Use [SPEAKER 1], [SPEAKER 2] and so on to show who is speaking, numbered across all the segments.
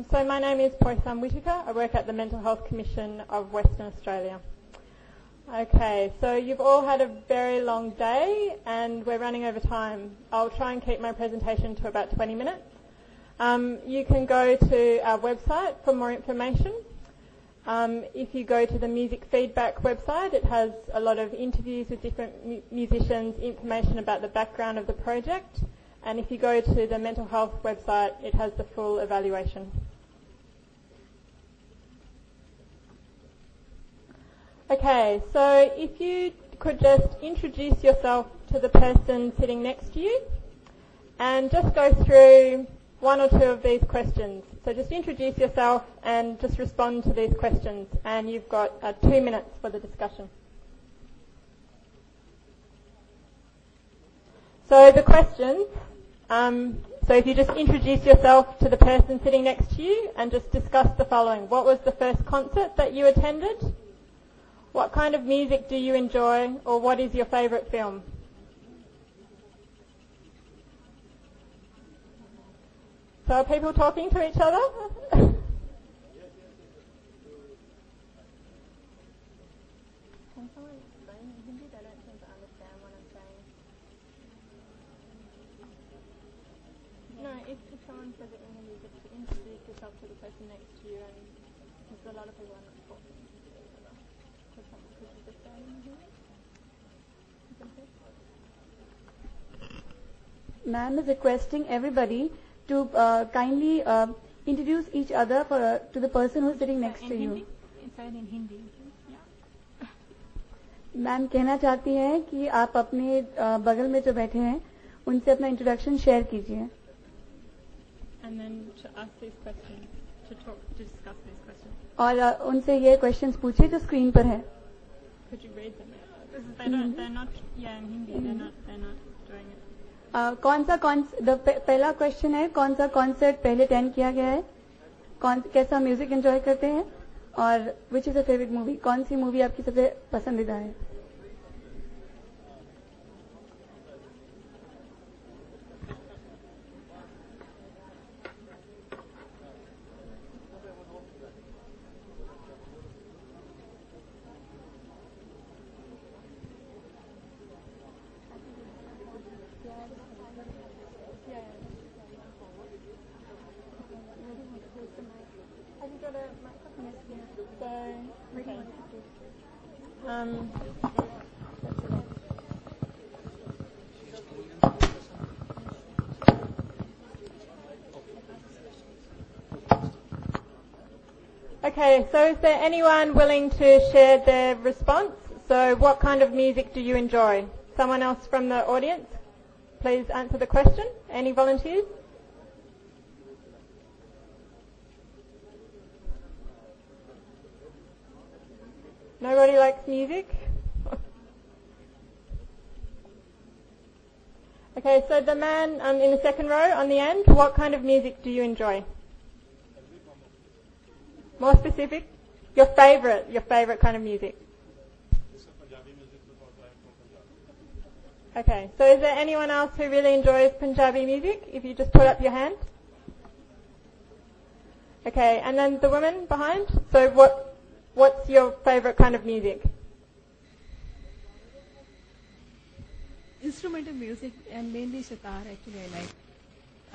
[SPEAKER 1] So my name is Whittaker. I work at the Mental Health Commission of Western Australia. Okay, so you've all had a very long day and we're running over time. I'll try and keep my presentation to about 20 minutes. You can go to our website for more information. If you go to the music feedback website, it has a lot of interviews with different musicians, information about the background of the project. And if you go to the mental health website, it has the full evaluation. Okay, so if you could just introduce yourself to the person sitting next to you and just go through one or two of these questions. So just introduce yourself and just respond to these questions, and you've got 2 minutes for the discussion. So the questions, so if you just introduce yourself to the person sitting next to you and just discuss the following. What was the first concert that you attended? What kind of music do you enjoy, or what is your favourite film? So are people talking to each other? Can someone explain in Hindi? They don't seem to understand what I'm saying. No, if someone says it in Hindi, just to introduce yourself to the person next to you, and because a lot of people are not talking to each other. Could you just say it in Hindi?
[SPEAKER 2] Ma'am is requesting everybody to kindly introduce each other to the person who is sitting next to you.
[SPEAKER 1] In Hindi.
[SPEAKER 2] Ma'am कहना चाहती हैं कि आप अपने बगल में जो बैठे हैं उनसे अपना इंट्रोडक्शन शेयर कीजिए.
[SPEAKER 1] And then to ask these questions, to discuss these questions.
[SPEAKER 2] और उनसे ये क्वेश्चंस पूछिए जो स्क्रीन पर है.
[SPEAKER 1] Could you read them? They're not in Hindi. They're not doing it.
[SPEAKER 2] पहला क्वेश्चन है कौन सा कॉन्सर्ट पहले अटेंड किया गया है, कैसा म्यूजिक एंजॉय करते हैं, और which is a favourite movie, कौन सी मूवी आपकी सबसे पसंदीदा है.
[SPEAKER 1] Okay, so is there anyone willing to share their response? So what kind of music do you enjoy? Someone else from the audience? Please answer the question. Any volunteers? Nobody likes music? Okay, so the man in the second row on the end, what kind of music do you enjoy? More specific? Your favorite kind of music. Okay, so is there anyone else who really enjoys Punjabi music? If you just put up your hand. Okay, and then the woman behind. So what's your favorite kind of music?
[SPEAKER 3] Instrumental music and mainly sitar actually I like.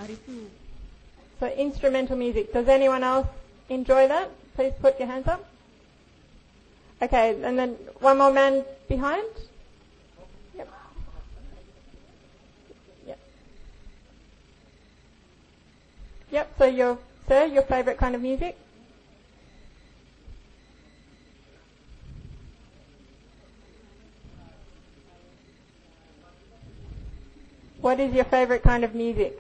[SPEAKER 3] Arifu.
[SPEAKER 1] So instrumental music. Does anyone else enjoy that? Please put your hands up. Okay, and then one more man behind. Yep. Yep. Yep, so your favorite kind of music? What is your favorite kind of music?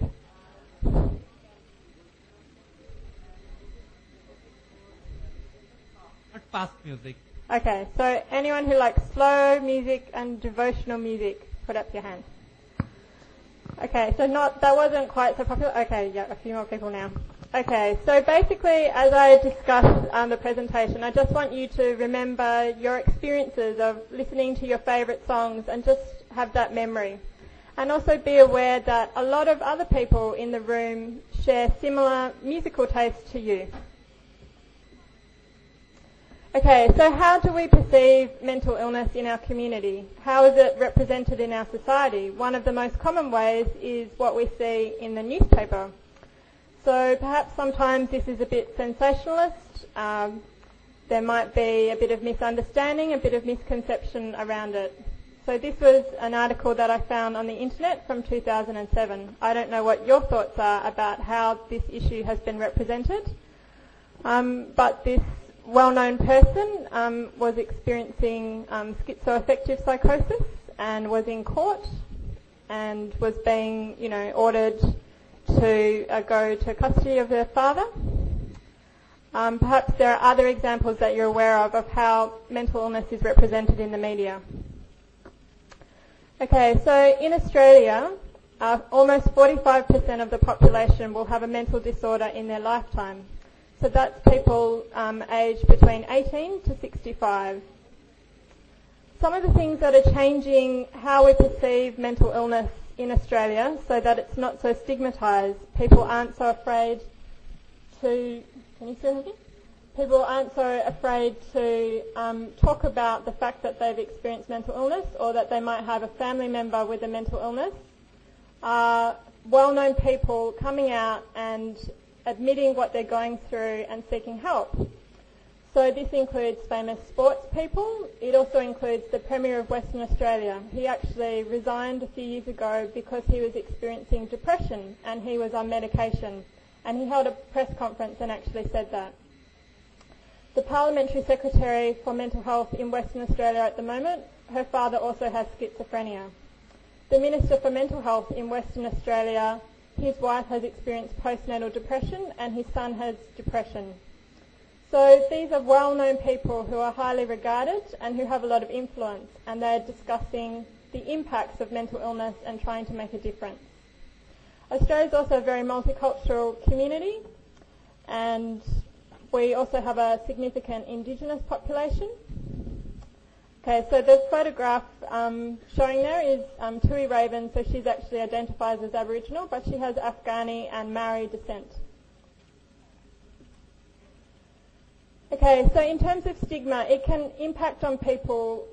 [SPEAKER 4] Fast music.
[SPEAKER 1] Okay, so anyone who likes slow music and devotional music, put up your hand. Okay, so that wasn't quite so popular. Okay, yeah, a few more people now. Okay, so basically, as I discussed the presentation, I just want you to remember your experiences of listening to your favourite songs and just have that memory. And also be aware that a lot of other people in the room share similar musical tastes to you. Okay, so how do we perceive mental illness in our community? How is it represented in our society? One of the most common ways is what we see in the newspaper. So perhaps sometimes this is a bit sensationalist. There might be a bit of misunderstanding, a bit of misconception around it. So this was an article that I found on the internet from 2007. I don't know what your thoughts are about how this issue has been represented, but this well-known person was experiencing schizoaffective psychosis and was in court and was being, ordered to go to custody of her father. Perhaps there are other examples that you're aware of how mental illness is represented in the media. Okay, so in Australia, almost 45% of the population will have a mental disorder in their lifetime. So that's people aged between 18 to 65. Some of the things that are changing how we perceive mental illness in Australia so that it's not so stigmatised. People aren't so afraid to... Can you say that again? People aren't so afraid to talk about the fact that they've experienced mental illness or that they might have a family member with a mental illness. Well-known people coming out and admitting what they're going through and seeking help. So this includes famous sports people. It also includes the Premier of Western Australia. He actually resigned a few years ago because he was experiencing depression and he was on medication. And he held a press conference and actually said that. The Parliamentary Secretary for Mental Health in Western Australia at the moment, her father also has schizophrenia. The Minister for Mental Health in Western Australia, his wife has experienced postnatal depression and his son has depression. So these are well-known people who are highly regarded and who have a lot of influence, and they're discussing the impacts of mental illness and trying to make a difference. Australia is also a very multicultural community, and we also have a significant Indigenous population. Okay, so the photograph showing there is Tui Raven, so she's actually identifies as Aboriginal, but she has Afghani and Maori descent. Okay, so in terms of stigma, it can impact on people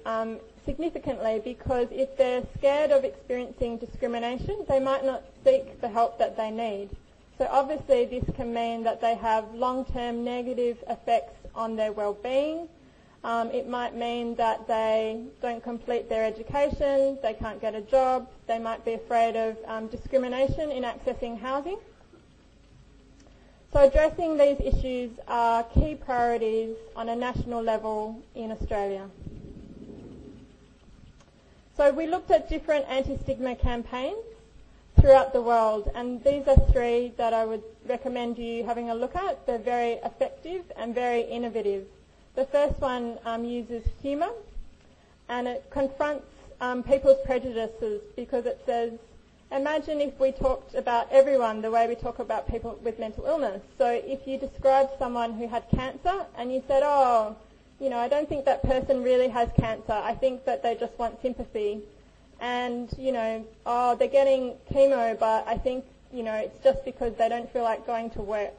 [SPEAKER 1] significantly because if they're scared of experiencing discrimination, they might not seek the help that they need. So obviously this can mean that they have long-term negative effects on their well-being. It might mean that they don't complete their education, they can't get a job, they might be afraid of discrimination in accessing housing. So addressing these issues are key priorities on a national level in Australia. So we looked at different anti-stigma campaigns throughout the world, and these are three that I would recommend you having a look at. They're very effective and very innovative. The first one uses humour, and it confronts people's prejudices because it says, imagine if we talked about everyone the way we talk about people with mental illness. So if you described someone who had cancer and you said, I don't think that person really has cancer. I think that they just want sympathy. And, they're getting chemo, but I think, it's just because they don't feel like going to work.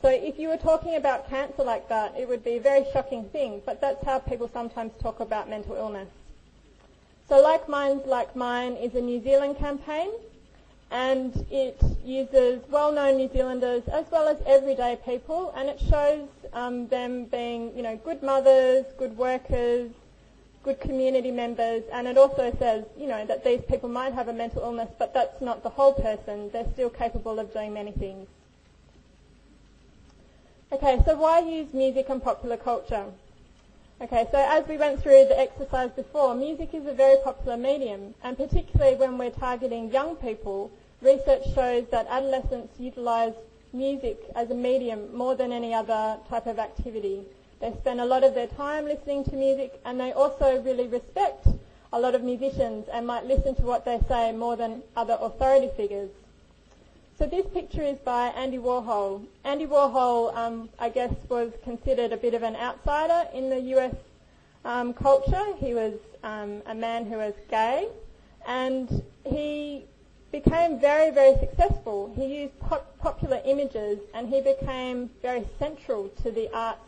[SPEAKER 1] So if you were talking about cancer like that, it would be a very shocking thing, but that's how people sometimes talk about mental illness. So Like Minds Like Mine is a New Zealand campaign, and it uses well-known New Zealanders as well as everyday people, and it shows them being, good mothers, good workers, good community members, and it also says, that these people might have a mental illness, but that's not the whole person. They're still capable of doing many things. Okay, so why use music and popular culture? Okay, so as we went through the exercise before, music is a very popular medium, and particularly when we're targeting young people, research shows that adolescents utilise music as a medium more than any other type of activity. They spend a lot of their time listening to music, and they also really respect a lot of musicians and might listen to what they say more than other authority figures. So this picture is by Andy Warhol. Andy Warhol, I guess, was considered a bit of an outsider in the US culture. He was a man who was gay, and he became very, very successful. He used popular images, and he became very central to the arts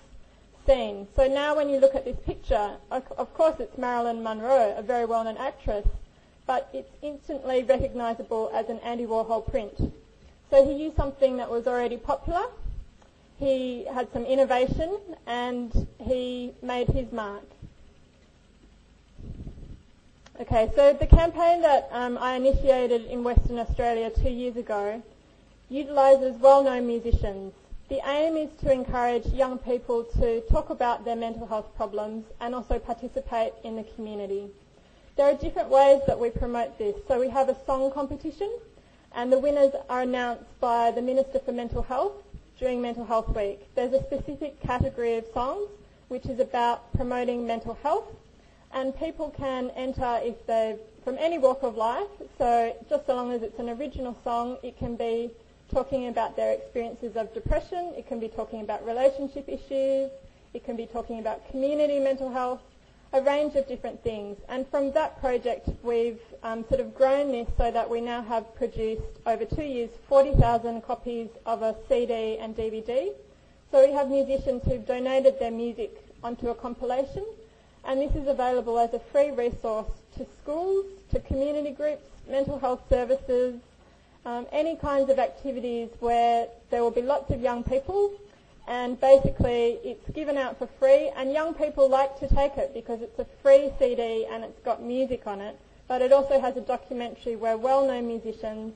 [SPEAKER 1] scene. So now when you look at this picture, of course it's Marilyn Monroe, a very well-known actress, but it's instantly recognisable as an Andy Warhol print. So he used something that was already popular, he had some innovation, and he made his mark. Okay, so the campaign that I initiated in Western Australia 2 years ago utilises well-known musicians. The aim is to encourage young people to talk about their mental health problems and also participate in the community. There are different ways that we promote this. So we have a song competition, and the winners are announced by the Minister for Mental Health during Mental Health Week. There's a specific category of songs which is about promoting mental health, and people can enter if they're from any walk of life. So just so long as it's an original song, it can be talking about their experiences of depression, it can be talking about relationship issues, it can be talking about community mental health, a range of different things. And from that project, we've sort of grown this so that we now have produced over 2 years 40,000 copies of a CD and DVD. So we have musicians who've donated their music onto a compilation, and this is available as a free resource to schools, to community groups, mental health services, any kinds of activities where there will be lots of young people. And basically it's given out for free, and young people like to take it because it's a free CD and it's got music on it, but it also has a documentary where well-known musicians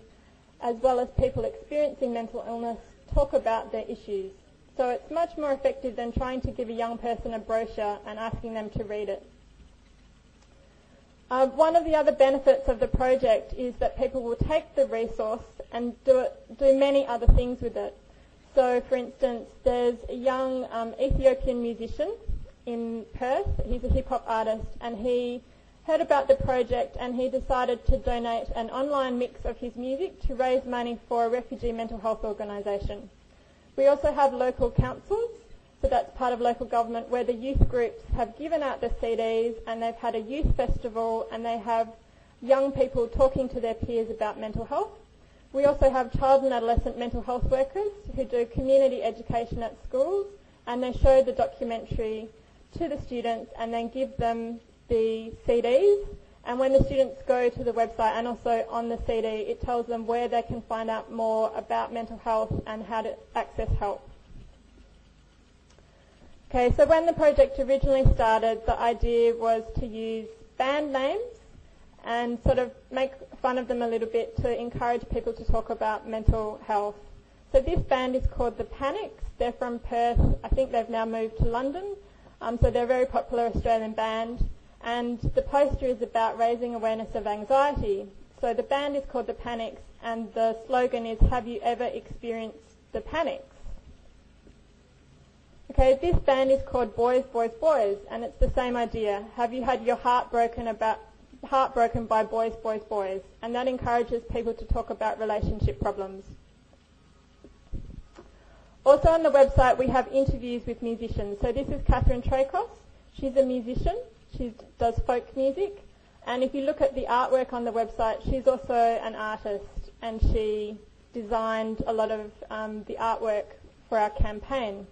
[SPEAKER 1] as well as people experiencing mental illness talk about their issues. So it's much more effective than trying to give a young person a brochure and asking them to read it. One of the other benefits of the project is that people will take the resource and do many other things with it. So, for instance, there's a young Ethiopian musician in Perth. He's a hip-hop artist, and he heard about the project and he decided to donate an online mix of his music to raise money for a refugee mental health organisation. We also have local councils, so that's part of local government, where the youth groups have given out the CDs and they've had a youth festival and they have young people talking to their peers about mental health. We also have child and adolescent mental health workers who do community education at schools, and they show the documentary to the students and then give them the CDs. And when the students go to the website and also on the CD, it tells them where they can find out more about mental health and how to access help. Okay, so when the project originally started, the idea was to use band names and sort of make fun of them a little bit to encourage people to talk about mental health. So this band is called The Panics. They're from Perth. I think they've now moved to London. So they're a very popular Australian band. And the poster is about raising awareness of anxiety. So the band is called The Panics, and the slogan is, "Have you ever experienced the panics?" Okay, this band is called Boys, Boys, Boys, and it's the same idea. Have you had your heart broken by boys, boys, boys? And that encourages people to talk about relationship problems. Also on the website we have interviews with musicians. So this is Catherine Trakos. She's a musician. She does folk music. And if you look at the artwork on the website, she's also an artist, and she designed a lot of the artwork for our campaign.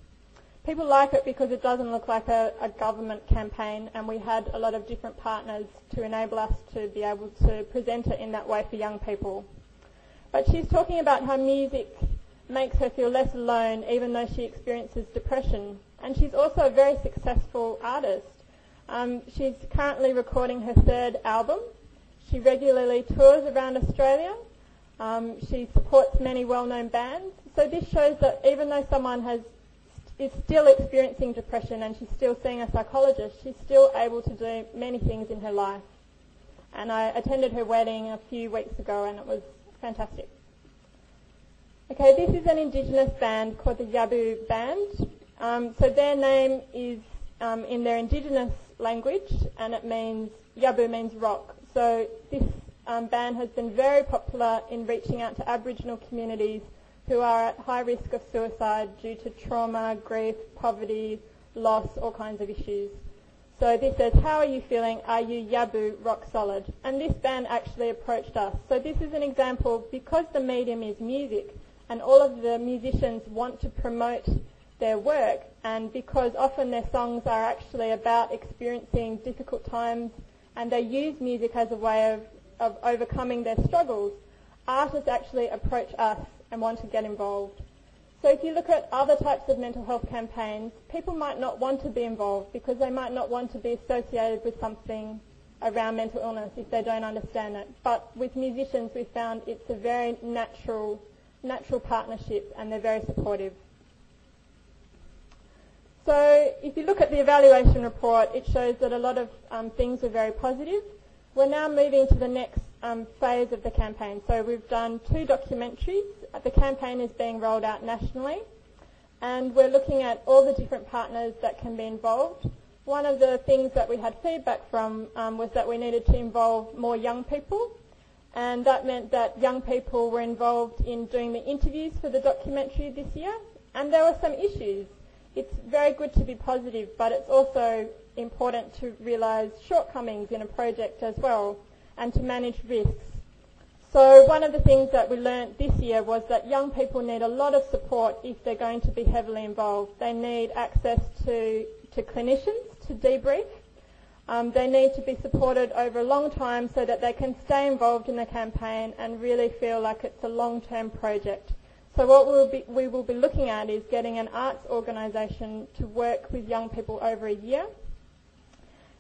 [SPEAKER 1] People like it because it doesn't look like a government campaign, and we had a lot of different partners to enable us to be able to present it in that way for young people. But she's talking about how music makes her feel less alone even though she experiences depression. And she's also a very successful artist. She's currently recording her 3rd album. She regularly tours around Australia. She supports many well-known bands. So this shows that even though someone is still experiencing depression and she's still seeing a psychologist, she's still able to do many things in her life. And I attended her wedding a few weeks ago and it was fantastic. Okay, this is an Indigenous band called the Yabu Band. So their name is in their Indigenous language, and it means Yabu means rock. So this band has been very popular in reaching out to Aboriginal communities who are at high risk of suicide due to trauma, grief, poverty, loss, all kinds of issues. So this says, how are you feeling? Are you Yabu rock solid? And this band actually approached us. So this is an example, because the medium is music and all of the musicians want to promote their work, and because often their songs are actually about experiencing difficult times and they use music as a way of overcoming their struggles, artists actually approach us and want to get involved. So if you look at other types of mental health campaigns, people might not want to be involved because they might not want to be associated with something around mental illness if they don't understand it. But with musicians, we found it's a very natural partnership, and they're very supportive. So if you look at the evaluation report, it shows that a lot of things were very positive. We're now moving to the next phase of the campaign. So we've done 2 documentaries. The campaign is being rolled out nationally, and we're looking at all the different partners that can be involved. One of the things that we had feedback from was that we needed to involve more young people, and that meant that young people were involved in doing the interviews for the documentary this year, and there were some issues. It's very good to be positive, but it's also important to realise shortcomings in a project as well, and to manage risks. So one of the things that we learnt this year was that young people need a lot of support if they're going to be heavily involved. They need access to clinicians to debrief. They need to be supported over a long time so that they can stay involved in the campaign and really feel like it's a long-term project. So what we will be looking at is getting an arts organisation to work with young people over a year,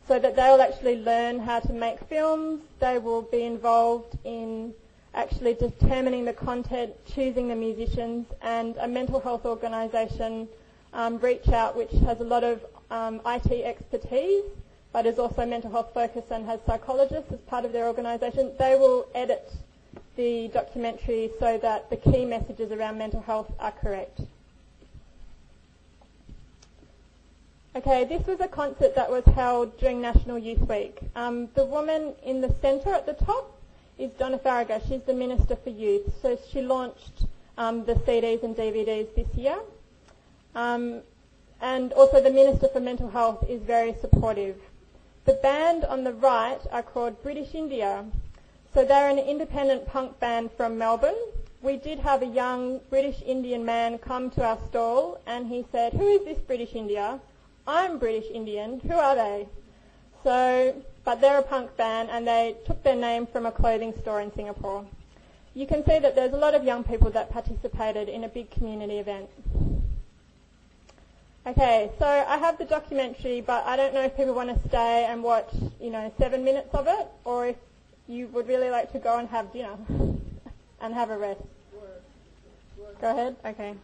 [SPEAKER 1] so that they'll actually learn how to make films. They will be involved in actually determining the content, choosing the musicians, and a mental health organisation, Reach Out, which has a lot of IT expertise, but is also mental health focused and has psychologists as part of their organisation. They will edit the documentary so that the key messages around mental health are correct. Okay, this was a concert that was held during National Youth Week. The woman in the centre at the top is Donna Farragut. She's the Minister for Youth. So she launched the CDs and DVDs this year. And also the Minister for Mental Health is very supportive. The band on the right are called British India. So they're an independent punk band from Melbourne. We did have a young British Indian man come to our stall, and he said, "Who is this British India? I'm British Indian. Who are they?" So, but they're a punk band, and they took their name from a clothing store in Singapore. You can see that there's a lot of young people that participated in a big community event. Okay, so I have the documentary, but I don't know if people want to stay and watch, 7 minutes of it, or if you would really like to go and have dinner and have a rest. Go ahead. Okay.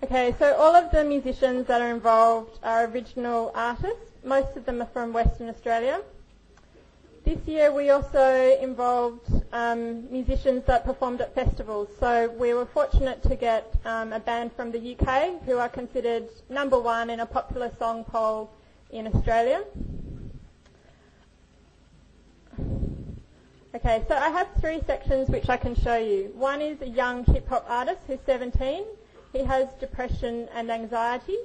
[SPEAKER 1] Okay, so all of the musicians that are involved are original artists. Most of them are from Western Australia. This year we also involved musicians that performed at festivals. So we were fortunate to get a band from the UK who are considered number 1 in a popular song poll in Australia. Okay, so I have 3 sections which I can show you. One is a young hip-hop artist who's 17. He has depression and anxiety.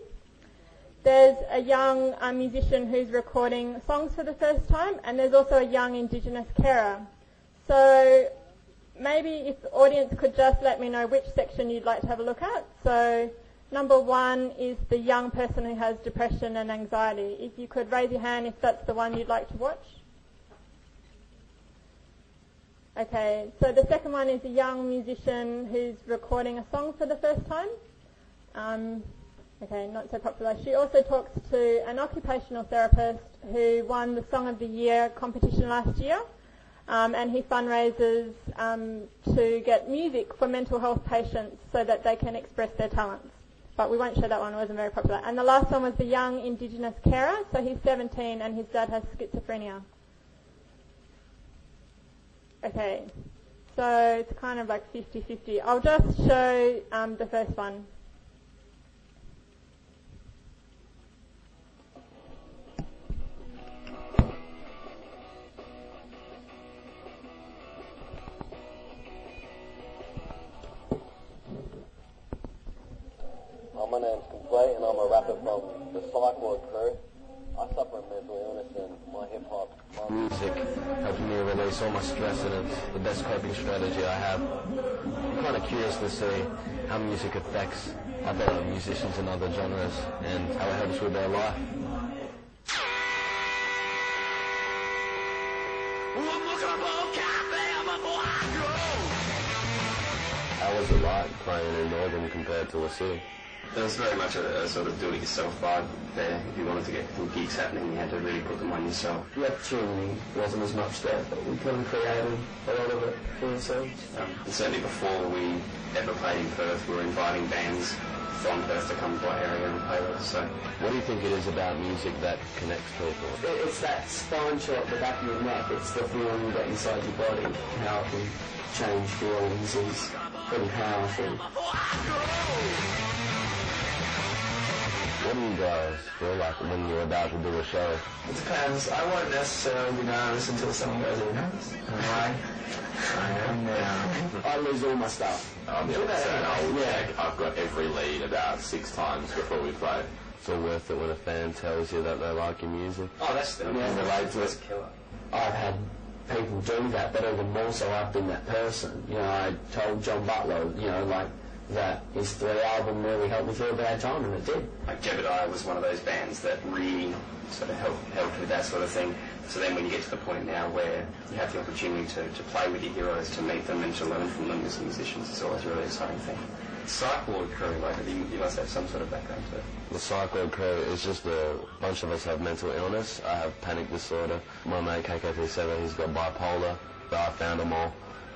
[SPEAKER 1] There's a young musician who's recording songs for the first time, and there's also a young Indigenous carer. So maybe if the audience could just let me know which section you'd like to have a look at. So number 1 is the young person who has depression and anxiety. If you could raise your hand if that's the one you'd like to watch. Okay, so the second one is a young musician who's recording a song for the first time. Okay, not so popular. She also talks to an occupational therapist who won the Song of the Year competition last year, and he fundraises to get music for mental health patients so that they can express their talents. But we won't show that one, it wasn't very popular. And the last one was the young Indigenous carer, so he's 17 and his dad has schizophrenia. Okay, so it's kind of like 50-50. I'll just show the first one.
[SPEAKER 4] My name's Complete and I'm a rapper from the Cycloid crew. I suffer a mental illness and my hip-hop...
[SPEAKER 5] Music helps me release all my stress and it's the best coping strategy I have. I'm kind of curious to see how music affects other musicians in other genres and how it helps with their life. How was it like playing in Northern compared to the city?
[SPEAKER 6] It was very much a sort of do-it-yourself vibe there. If you wanted to get some gigs happening, you had to really put them on yourself.
[SPEAKER 5] The opportunity wasn't as much there, but we kind of created a lot of it for ourselves.
[SPEAKER 6] And certainly before we ever played in Perth, we were inviting bands from Perth to come to our area and play with us. So,
[SPEAKER 5] what do you think it is about music that connects people?
[SPEAKER 7] It's that spine shot at the back of your neck. It's the feeling you get inside your body. How it can change feelings is pretty powerful.
[SPEAKER 5] What do you guys feel like when you're about to do a show?
[SPEAKER 7] It depends. I won't necessarily be nervous until someone goes, "Are you nervous?" I am now. I lose all my stuff.
[SPEAKER 8] I'm the opposite. I've got every lead about 6 times before we play.
[SPEAKER 5] It's all worth it when a fan tells you that they like your music.
[SPEAKER 6] oh, that's the
[SPEAKER 5] relate to
[SPEAKER 6] that's
[SPEAKER 5] it.
[SPEAKER 6] killer.
[SPEAKER 7] I've had people do that, but even more so I've been that person. You know, I told John Butler, you know, like, that his 3 album really helped me through a bad time, and it did.
[SPEAKER 6] Like Jebediah was one of those bands that really sort of helped with that sort of thing. So then when you get to the point now where you have the opportunity to play with your heroes, to meet them and to learn from them as musicians, it's always a really exciting thing. Cycloid crew, like, you must have some sort of background to it.
[SPEAKER 5] The Cycloid crew is just a bunch of us have mental illness. I have panic disorder. My mate KK37, he's got bipolar, but I found them all.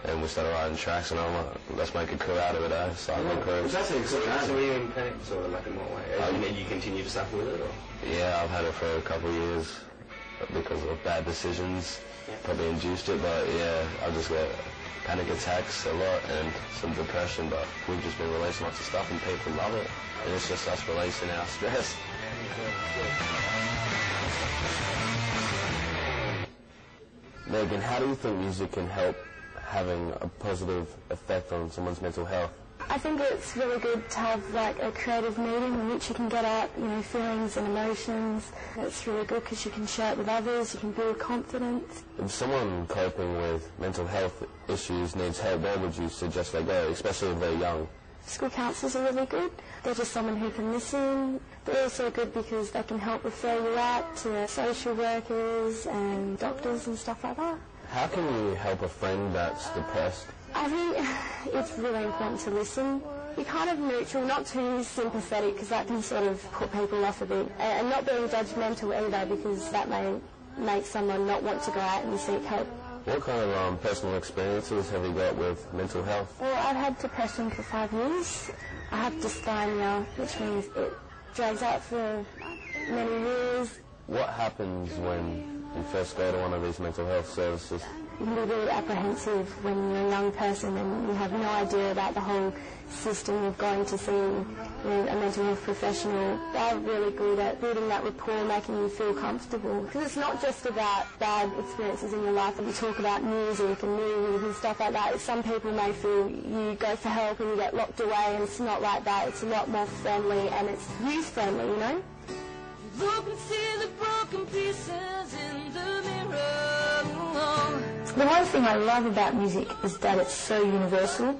[SPEAKER 5] And we started writing tracks, and I'm like, let's make a crew out of it, eh? Cycloid crew.
[SPEAKER 6] That's a good name. So were you in panic disorder, like, in what way? And then you continue to suffer with it, or?
[SPEAKER 5] Yeah, I've had it for a couple of years because of bad decisions. Probably induced it, but yeah, I just get panic attacks a lot and some depression, but we've just been releasing lots of stuff and people love it. And it's just us releasing our stress. Megan, how do you think music can help having a positive effect on someone's mental health?
[SPEAKER 9] I think it's really good to have like a creative medium in which you can get out, you know, feelings and emotions. It's really good because you can share it with others, you can build confidence.
[SPEAKER 5] If someone coping with mental health issues needs help, where would you suggest they go, especially if they're young?
[SPEAKER 9] School counsellors are really good. They're just someone who can listen. They're also good because they can help refer you out to social workers and doctors and stuff like that.
[SPEAKER 5] How can you help a friend that's depressed?
[SPEAKER 9] I think it's really important to listen. Be kind of neutral, not too sympathetic, because that can sort of put people off a bit. And not being judgmental either, because that may make someone not want to go out and seek help.
[SPEAKER 5] What kind of personal experiences have you got with mental health?
[SPEAKER 9] Well, I've had depression for 5 years. I have dysthymia, which means it drags out for many years.
[SPEAKER 5] What happens when you first go to one of these mental health services?
[SPEAKER 9] You can be really apprehensive when you're a young person and you have no idea about the whole system of going to see a mental health professional. They're really good at building that rapport, making you feel comfortable. Because it's not just about bad experiences in your life. When you talk about music and movies and stuff like that, some people may feel you go for help and you get locked away, and it's not like that. It's a lot more friendly and it's youth-friendly, you know?
[SPEAKER 10] Look and see the broken pieces in the mirror.
[SPEAKER 9] The one thing I love about music is that it's so universal.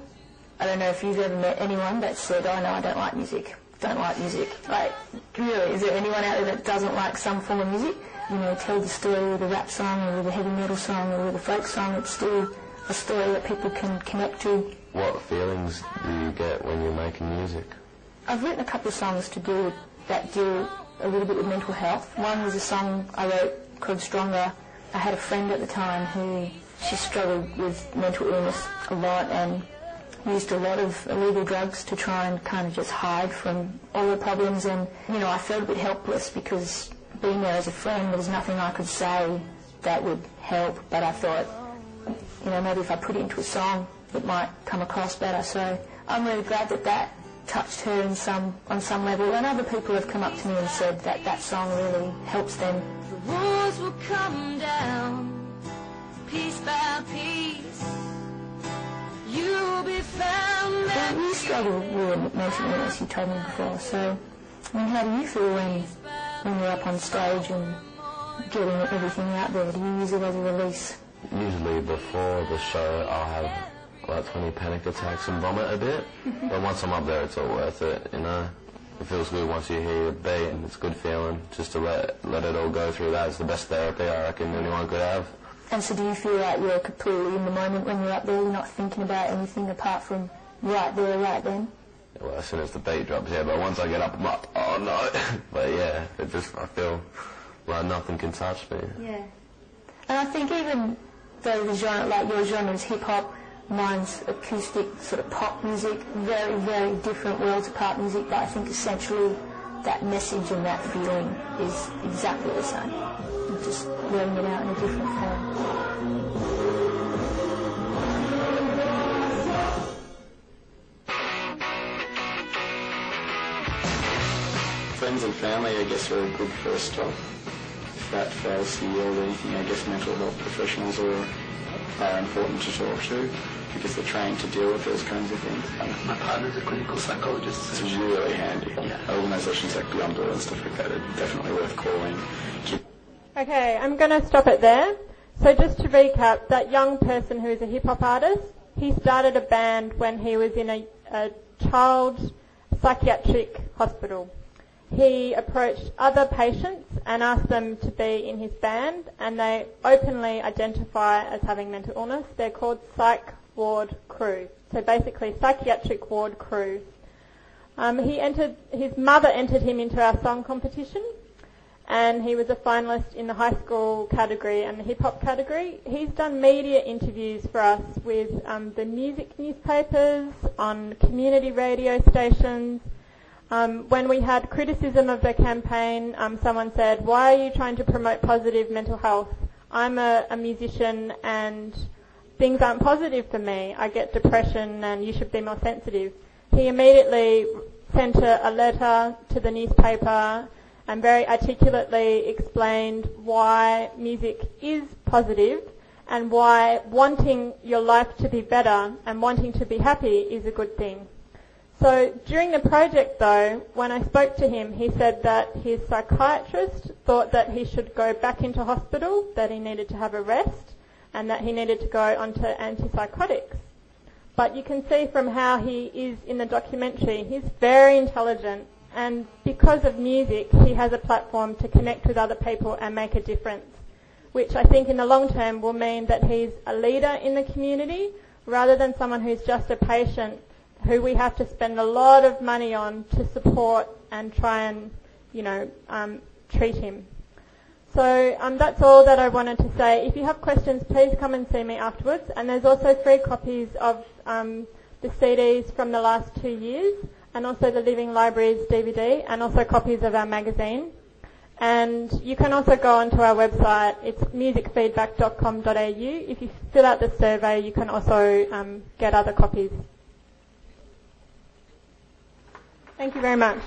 [SPEAKER 9] I don't know if you've ever met anyone that said, "Oh no, I don't like music. Don't like music." Like, really, is there anyone out there that doesn't like some form of music? You know, tell the story with a rap song or with a heavy metal song or with a folk song. It's still a story that people can connect to.
[SPEAKER 5] What feelings do you get when you're making music?
[SPEAKER 9] I've written a couple of songs that deal a little bit with mental health. One was a song I wrote called Stronger. I had a friend at the time who she struggled with mental illness a lot and used a lot of illegal drugs to try and kind of just hide from all the problems. And, you know, I felt a bit helpless because being there as a friend, there was nothing I could say that would help. But I thought,
[SPEAKER 11] maybe if I put it into a song, it might come across better. So I'm really glad that touched her on some level, and other people have come up to me and said that song really helps them.
[SPEAKER 10] The walls will come down, piece by piece. You will be found.
[SPEAKER 11] Well, you struggle with mental illness, you told me before. So, how do you feel when you're up on stage and getting everything out there? Do you use it as a release?
[SPEAKER 5] Usually before the show, I'll have about 20 panic attacks and vomit a bit. But once I'm up there, it's all worth it, It feels good once you hear your beat, and it's a good feeling just to let it all go through that. It's the best therapy I reckon anyone could have.
[SPEAKER 11] And so do you feel like you're completely in the moment when you're up there? You're not thinking about anything apart from right there, right then?
[SPEAKER 5] Well, as soon as the beat drops, yeah, but once I get up, I'm like, oh no. But yeah, I feel like nothing can touch me.
[SPEAKER 11] Yeah. And I think even though the genre, like your genre is hip-hop, mine's acoustic, sort of pop music, very, very different worlds of pop music, but I think essentially that message and that feeling is exactly the same. You're just letting it out in a different form.
[SPEAKER 12] Friends and family, I guess, are a good first stop. If that fails to yield anything, I guess mental health professionals are important to talk to, because they're trained to deal with those kinds of things.
[SPEAKER 6] My partner's a clinical psychologist.
[SPEAKER 12] It's really handy.
[SPEAKER 6] Yeah.
[SPEAKER 12] Organisations like Beyond Blue and stuff like that are definitely worth calling.
[SPEAKER 1] Okay, I'm going to stop it there. So just to recap, that young person who is a hip-hop artist, he started a band when he was in a child psychiatric hospital. He approached other patients and asked them to be in his band, and they openly identify as having mental illness. They're called Psych Ward Crew. So basically, psychiatric ward crew. His mother entered him into our song competition, and he was a finalist in the high school category and the hip-hop category. He's done media interviews for us with the music newspapers, on community radio stations. When we had criticism of the campaign, someone said, "Why are you trying to promote positive mental health? I'm a musician and things aren't positive for me. I get depression and you should be more sensitive." He immediately sent a letter to the newspaper and very articulately explained why music is positive and why wanting your life to be better and wanting to be happy is a good thing. So during the project, though, when I spoke to him, he said that his psychiatrist thought that he should go back into hospital, that he needed to have a rest, and that he needed to go onto antipsychotics. But you can see from how he is in the documentary, he's very intelligent, and because of music, he has a platform to connect with other people and make a difference, which I think in the long term will mean that he's a leader in the community rather than someone who's just a patient who we have to spend a lot of money on to support and try and, treat him. So that's all that I wanted to say. If you have questions, please come and see me afterwards. And there's also free copies of the CDs from the last 2 years, and also the Living Libraries DVD, and also copies of our magazine. And you can also go onto our website. It's musicfeedback.com.au. If you fill out the survey, you can also get other copies. Thank you very much.